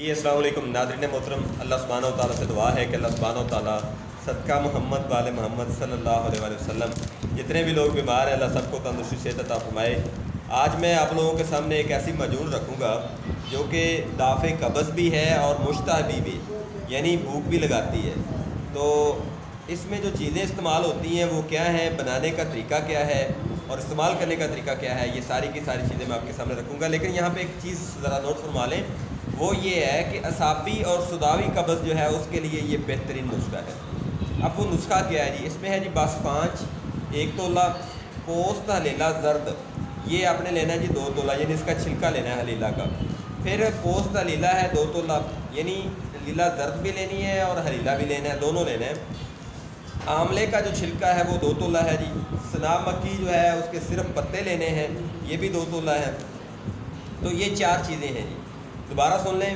جی السلام علیکم ناظرین محترم، اللہ سبحانہ و تعالیٰ سے دعا ہے کہ اللہ سبحانہ و تعالیٰ صدقہ محمد وال محمد صلی اللہ علیہ وآلہ وسلم جتنے بھی لوگ بیمار ہیں اللہ سب کو تندرستی صحت عطا فرمائے۔ آج میں آپ لوگوں کے سامنے ایک ایسی معجون رکھوں گا جو کہ دافع قبض بھی ہے اور مشتعبی بھی، یعنی بھوک بھی لگاتی ہے۔ تو اس میں جو چیزیں استعمال ہوتی ہیں وہ کیا ہیں، بنانے کا طریقہ کیا ہے اور استعمال کرنے کا طریقہ کیا ہے، یہ ساری کی ساری چیزیں میں آپ کے سامنے رکھوں گا۔ لیکن یہاں پہ ایک چیز ذرا نوٹ فرما لیں، وہ یہ ہے کہ اعصابی اور صداوی قبض جو ہے اس کے لیے یہ بہترین نسخہ ہے۔ اب وہ نسخہ کیا ہے جی؟ اس میں ہے جی بس 5 1 تولہ پوست حلیلہ زرد، یہ آپ نے لینا ہے جی 2 تولہ، یعنی اس کا چھلکا لینا ہے حلیلہ کا۔ پھر پوست حلیلہ ہے 2 تولہ، یعنی حلیلہ زرد بھی لینی ہے اور حلیلہ بھی لینا ہے، دونوں لینا ہے۔ آملے کا جو چھلکا ہے وہ 2 تولہ ہے جی۔ سنا مکی جو ہے اس کے صرف پتے لینے ہیں، یہ بھی 2 تولہ ہے۔ تو یہ 4 چیزیں ہیں جی، دوبارہ سن لیں،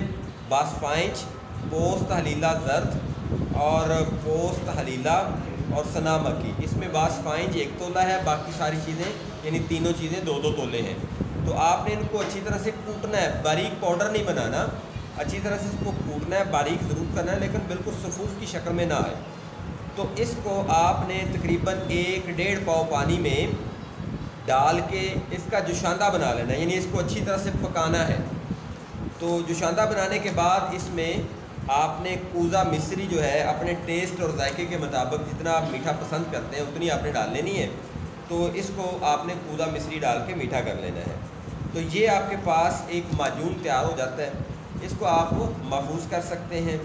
بس 5 پوست حلیلہ زرد اور پوست حلیلہ اور سنا مکی، اس میں بس 5 1 تولہ ہے، باقی ساری چیزیں یعنی تینوں چیزیں 2 تولے ہیں۔ تو آپ نے ان کو اچھی طرح سے کوٹنا ہے، باریک پاؤڈر نہیں بنانا، اچھی طرح سے اس کو کوٹنا ہے، باریک ضرور کرنا ہے لیکن بالکل صفوف کی شکل میں نہ آئے۔ تو اس کو آپ نے تقریباً 1 1.5 پاؤ پانی میں ڈال کے اس کا جوشاندہ بنا لینا ہے، یعنی اس کو اچھی طرح سے پکانا ہے۔ تو جوشاندہ بنانے کے بعد اس میں آپ نے کوزہ مصری جو ہے اپنے ٹیسٹ اور ذائقے کے مطابق جتنا آپ میٹھا پسند کرتے ہیں اتنی آپ نے ڈال لینی ہے۔ تو اس کو آپ نے کوزہ مصری ڈال کے میٹھا کر لینا ہے۔ تو یہ آپ کے پاس ایک معجون تیار ہو جاتا ہے، اس کو آپ محفوظ کر سکتے ہیں۔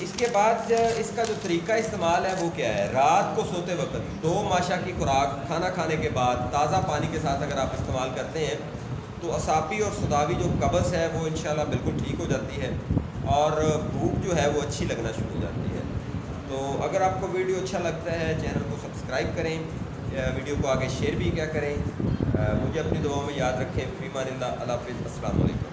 اس کے بعد اس کا جو طریقہ استعمال ہے وہ کیا ہے، رات کو سوتے وقت 2 ماشا کی خوراک کھانا کھانے کے بعد تازہ پانی کے ساتھ اگر آپ استعمال کرتے ہیں تو اعصابی اور صداوی جو قبض ہے وہ انشاءاللہ بالکل ٹھیک ہو جاتی ہے اور بھوک جو ہے وہ اچھی لگنا شروع ہو جاتی ہے۔ تو اگر آپ کو ویڈیو اچھا لگتا ہے چینل کو سبسکرائب کریں، ویڈیو کو آگے شیئر بھی کیا کریں۔ مجھے اپنی دعاؤں میں یاد رکھیں۔ فی امان اللہ، اللہ حافظ، السلام علیکم۔